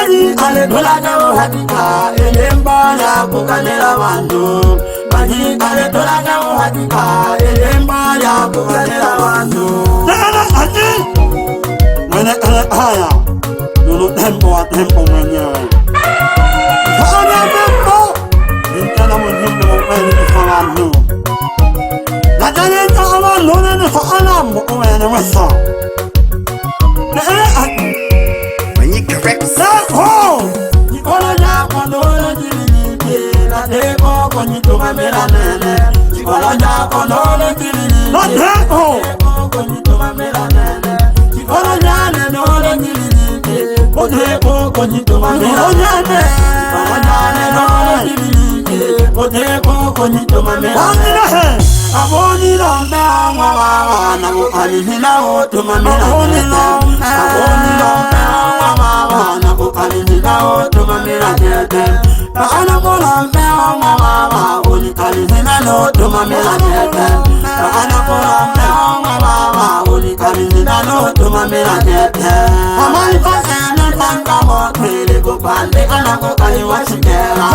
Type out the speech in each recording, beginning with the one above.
Mani ale dola gawo hakika elemba ya kukanela bandu. Mani ale dola gawo hakika elemba ya kukanela bandu. Nana ati mene ale haya nunu tempo mwenyewe. Sana tempo nitana mwenyewe mwenye kufahamu. Nadhani kama lona ni sana mwenye wasa. Nana ati Ho! Nikola ya konola jilini na deko kwenye tumamela nene. Nikola ya konola jilini na deko kwenye tumamela nene. Nikola ya nenola jilini na deko kwenye tumamela nene. Nikola ya nenola jilini na deko kwenye tumamela nene. Aboni lombe mwa na kukalihila otumamela nene. Aboni lombe na kukalihila otumamela nene. Ana kolombe mwa ulikalihila otumamela nene. Ana kolombe mwa ulikalihila otumamela nene. Amai pakene tanga motele kupande ana kukaliwashikela.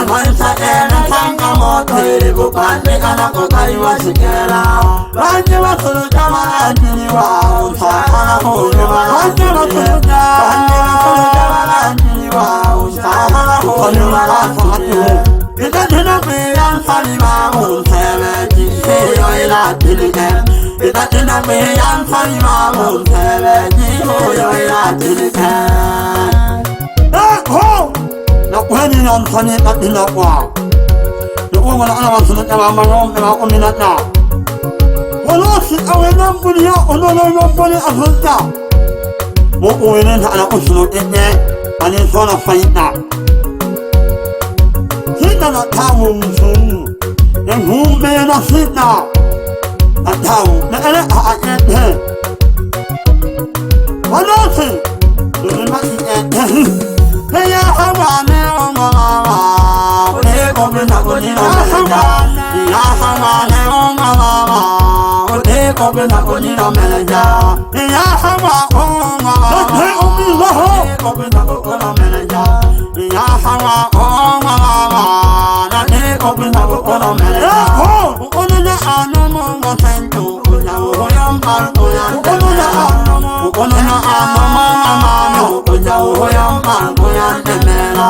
Amai pakene tanga motele kupande ana kukaliwashikela. Banje wasulu jamalani wa usahana huyo banje wasulu jamalani wa usahana huyo banje ita tena meyan salima unseleji hoyo ila tilike ita tena meyan salima unseleji hoyo ila tilike ho na kwani na msani katina kwa ndio wana ana wasulu jamalani wa uminata Walosi awena mbuli ya onono mbuli afulta Mo uwenen ana usulu ene Ani sona faita Sita na tawu msunu Ya ngumbe na sita Na tawu Na ele aayete Walosi Nuna iyete Heya hawane omama Ule kobe na kujina meja Ya hawane omama Kobe na kujina meja ya hawa oma kobe na kujina meja ya hawa oma na kobe na kujina meja ono na anomo mosento ya hoyamba ono na anomo ya hoyamba ya temela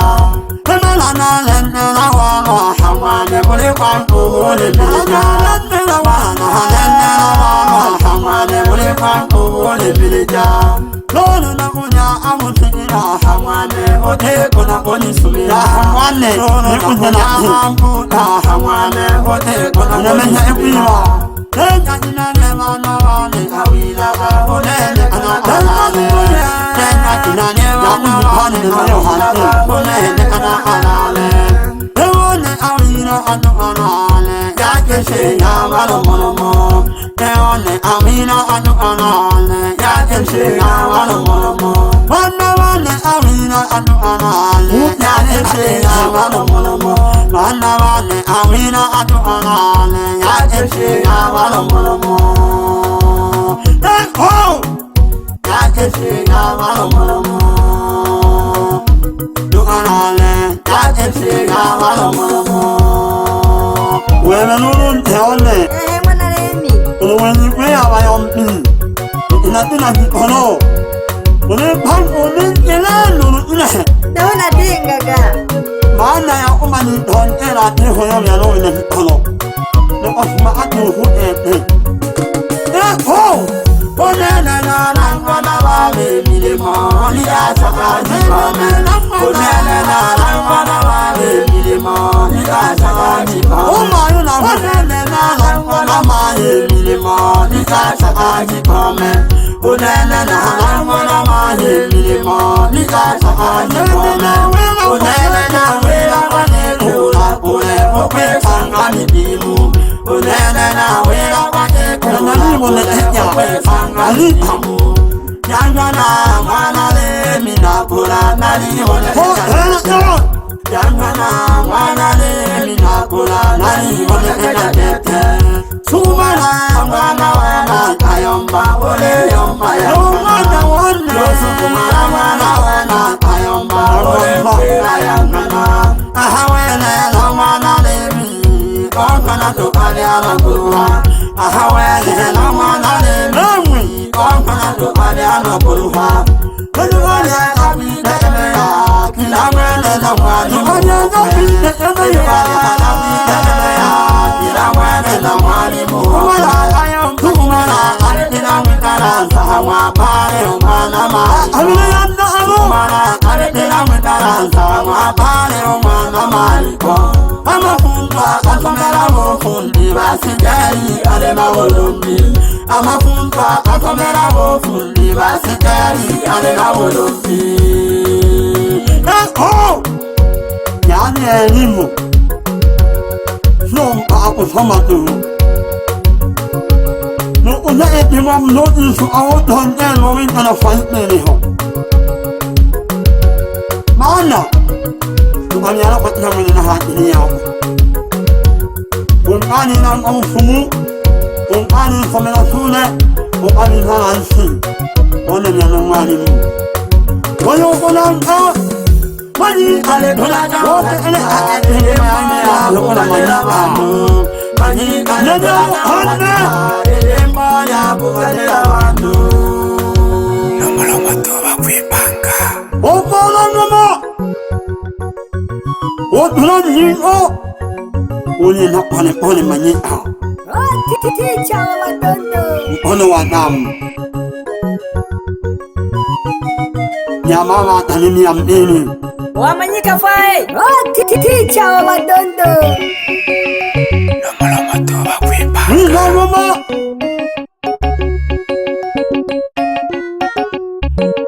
temela na lendela wa hawa ne bole kwanto ole bila lendela wa Hamane mule pangu ole bileja Lono na kunya amutinira Hamane ote kona koni sumira Hamane ni kunya na hambu na Hamane ote kona koni sumira Tenya jina nema na wane Awila ka olele ana alale Tenya jina nema na wane Awila ka olele ana alale Ewone awila anu alale Yake she ya malo monomo Eone amina anu anale Yake she ya malo monomo Wana wane amina anu anale Yake she ya malo monomo Wana wane amina anu anale Yake she ya malo monomo Eko Yake she ya malo monomo Du anale Yake she ya malo monomo Wele nurun teone Uwenzi kwe abayompi Inatina hikono Ule pangu ningile nuru ine Naona dingaga Maana ya umani tonkela Nihoyo yano ine hikono Ne osma atu huete Eko Onene na langwana wale milimo Ni asaka jikome Onene na langwana wale milimo Ni asaka jikome Umayu na onene na langwana wale milimo Ni asaka jikome Onene na langwana wale milimo Ni asaka jikome Onene na wela wane kula kule Okwe sanga midimu Onene na wela wane kula kule Ali amu Yangana manale minakula nali wone Yangana manale minakula nali wone tete Sumana mwana wana kayomba ole yomba yomba Yosu kumara mwana wana kayomba kuruha ahawele na mwana ne mwi omana do aliano kuruha Kanyole abide ya kilamele na mwani Kanyole abide ya kilamele na mwani Kumala ayom kumala alina mikaranza Mwapare umana mali Kumala alina mikaranza Mwapare umana mali Amafundwa akomera bofundi basigari alema wolumbi Amafundwa akomera bofundi basigari alema wolumbi Yani elimu Sio kusoma tu Nukuja itimam notisu awutonde Nwin ana faitni ho Maana Tukanyala katika mwina hati yao Kumpani na mfumu Kumpani somela sule Kumpani na ansi Kone miyana mwalimu Wayo kunanga Mani ale kunanga Wote ele ale mani Lukuna mani Mani ale kunanga Ele maya bukale wandu Lomolo toba kuipanga Opala nama Otula nyingo Uli na pole manyika Ticha wa watoto Ono wa damu Nyama wa tanini ya mbili Wamanyika fai Ticha wa watoto Lomolo toba kuipanga Nina mama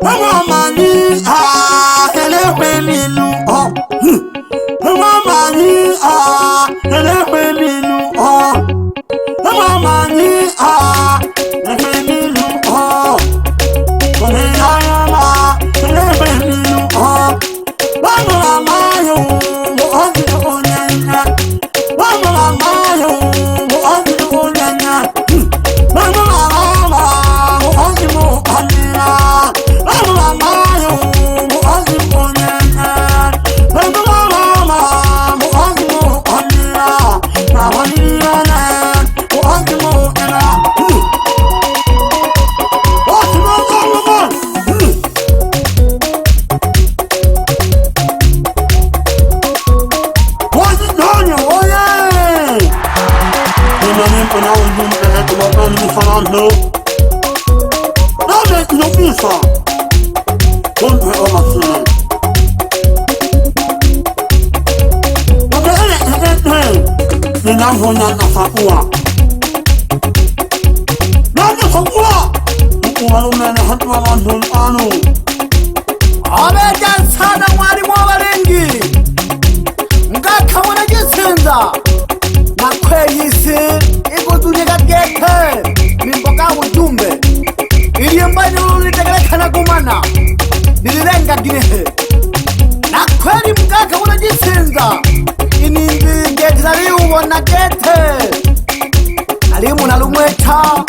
Mama ni Elewe minu Mama ni Elewe minu Mama ni Elewe minu Mama Elewe minu Mama mayo Mu'azi onyanya Mama mayo Mu'azi onyanya Mama Mu'azi mu'anira Mama mayo Mu'azi onyanya Mama Mu'azi mu'anira Nawanirana Mu'azi mu'anira What's wrong, mama? Kuna ujumbe tumakoni mfanano Name kinobisa Kuntu oma sile Nake Ninahonya nasakua Nake sakua Ukumalumene hatuwa mandun anu Abeja sana mwari mwabarengi Ngaka wana jisenza Nakweyisi ikutunyeka gete Mimboka ujumbe Iliemba nilitekelekana kumana Nilirenga ginehe Nakweli mkaka unajisenza Inindi gete zari uwona gete Alimu nalumweta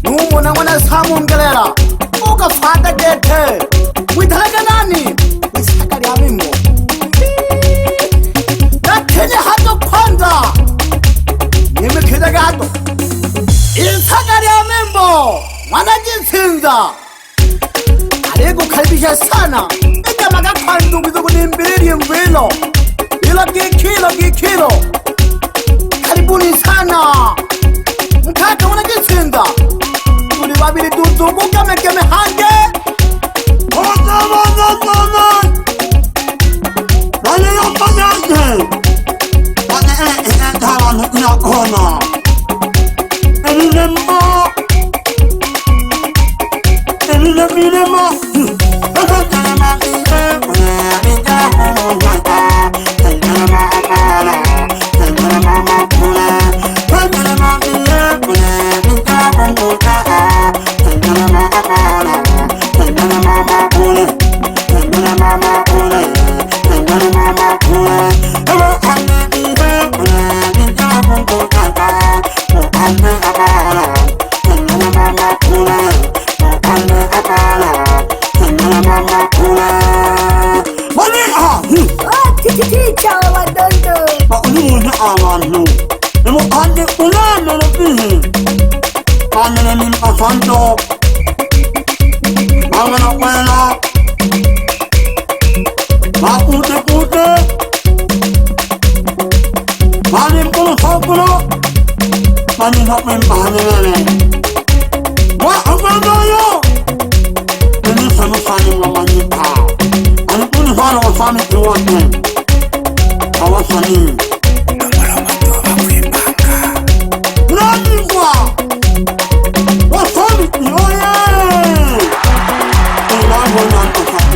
Numu na mwana samu mgelera Uka fata gete Witaleka nani? Wisakari ya mimo Nakenya hato kwanza Nimekida gato Isakari ya mimbo Mwana jinsinza Aliku kalibisha sana Ika maga kwandu kizuku nimbiriri mbilo Ilo kikilo Karibuni sana Mkaka mwana jinsinza Tuli wabili tutuku keme hange Ticha wa watoto Ba ulu na awanu Nemo ande ulano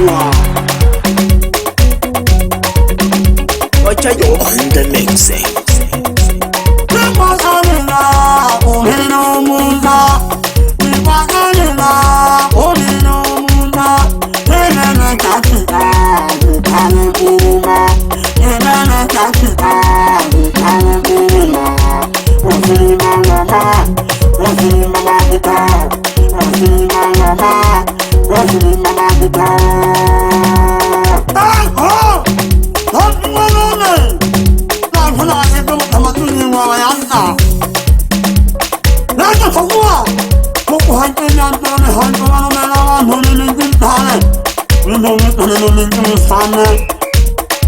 좋아. You're on the mixing. 내과가리라 오늘 너무나 내과가리라 오늘 너무나 내면은 자치가 못하는 이마 내면은 자치가 못하는 이마 오시마마마 오시마마기다 오시마마마 오시마마기다 아! 넌 이거는 난 하나에도 담아주는 거야 안다 나도 보고와 보고 할 때면 너네 한동안 오면 나와 너네는 좀 다네 우리 너네는 좀 사네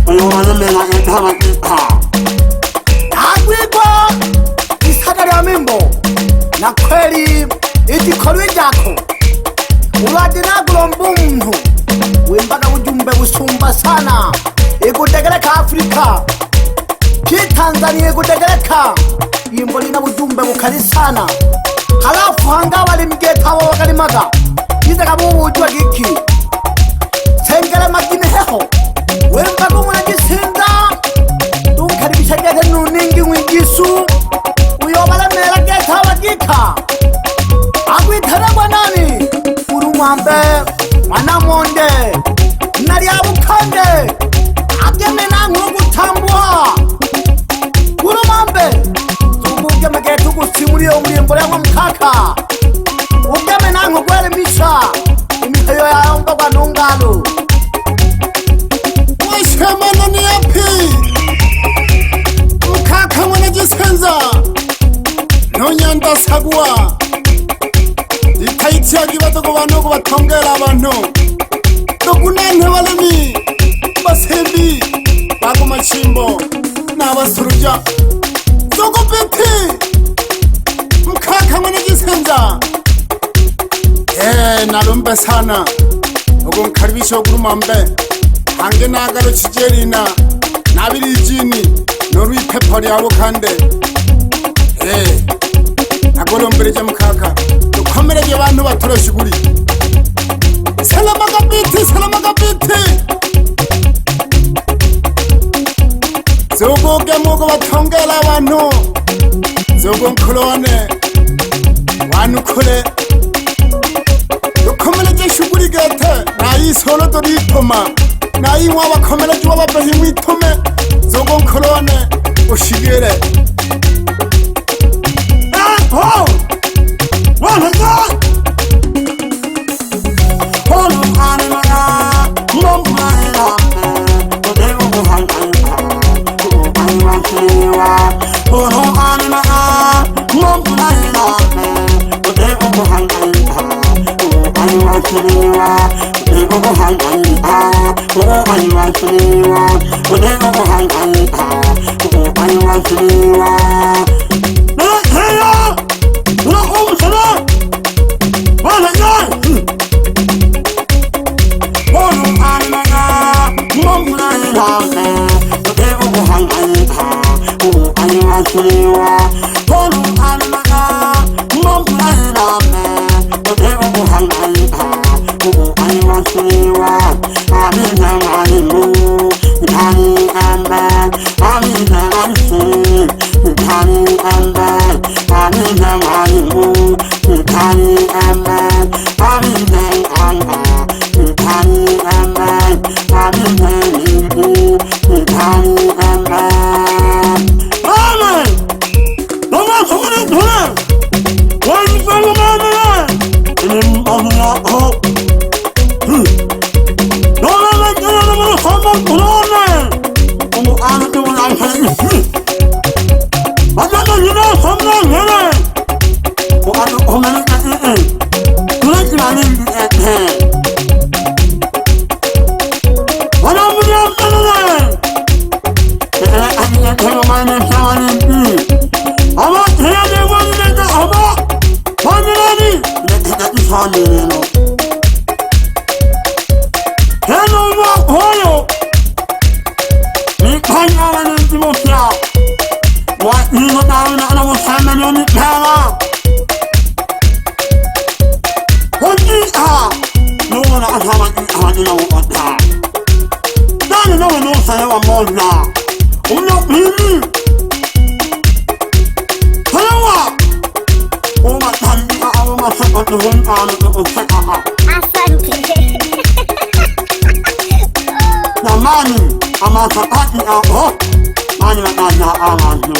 요만은 내가 담았겠다 Agwipa isagari ya membo na kweli igikorwe jako urade naguromba umuntu wembaga ujumbe busumba sana igutegereka Afrika kitanzania igutegereka imboni na bujumbe bukari sana halafu hanga wali mgeta wa wakalimaga izaka bubujwa giki sengere magine heho wembaga umunagisinda tukaribishagete nuningi wingisu uyobalemera geta wagika agwitana mwanani urumwambe mwanamonde nariabukande agemena nkugutambua urumwambe tugugemege tugusimuriye umurimbure wa mkaka ugemena nkugwere misha imiheyo yawe mbagwa ntungalo washemana ni yapi mkaka mwanagisenza nonyanda sagwa ikaitiya kibazo ku bantu ko batongera abantu dokunante balemi basembi bako machimbo n'abasurujya soko peti mkaka mwanagisenza nalumbe sana ukumkaribisha kurumambe hange nagaro chijerina nabirijini norwipepa lyabo kande nagolombereje mukaka dukomereje abantu baturashiguri salama kabiti zogoge mugo batongera abantu zogo nkolone wanukole dukomereje shuguri gete nayisolo doritoma nayiwa bakomereje wababehi mwitome zogo nkolone ushigire Oh! What is that? Oh, no, I'm not. No, I'm not. Oh, they will go hang on. Oh, I want to see you. Oh, no, I'm not. No, I'm not. Oh, they will go hang on. Oh, I want to see you. They will go hang on. Oh, I want to see you. Oh, they will go hang on. Oh, I want to see you. hadi na ukata. Nani nawe nusa hewa moja. Una mimi. Hewa. Uma tandika au masaka tuhunga kuseka. Asante. Namani ama sakati ako. Mani wakata amaju.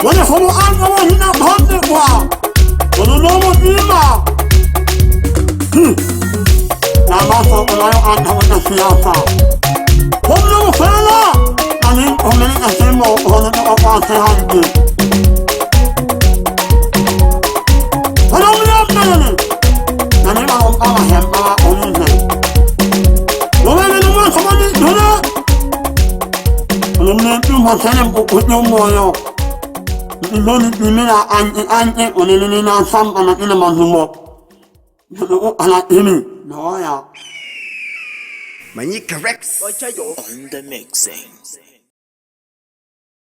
Wale homo anga wa hina bhante kwa. Wale nomo dima. Na maso unayo anda wata siasa. Homo fela. Nani homeni kasemo hono na kwa sehandi. Hono miyamene. Nani ma hongkama hemba onuze. Wale numa samani duna. Wale tu masene kukutu moyo. Noni dimina anti onelini na sam ana ina mazumo. Ana ini na waya. Manyika Rex on the mixing.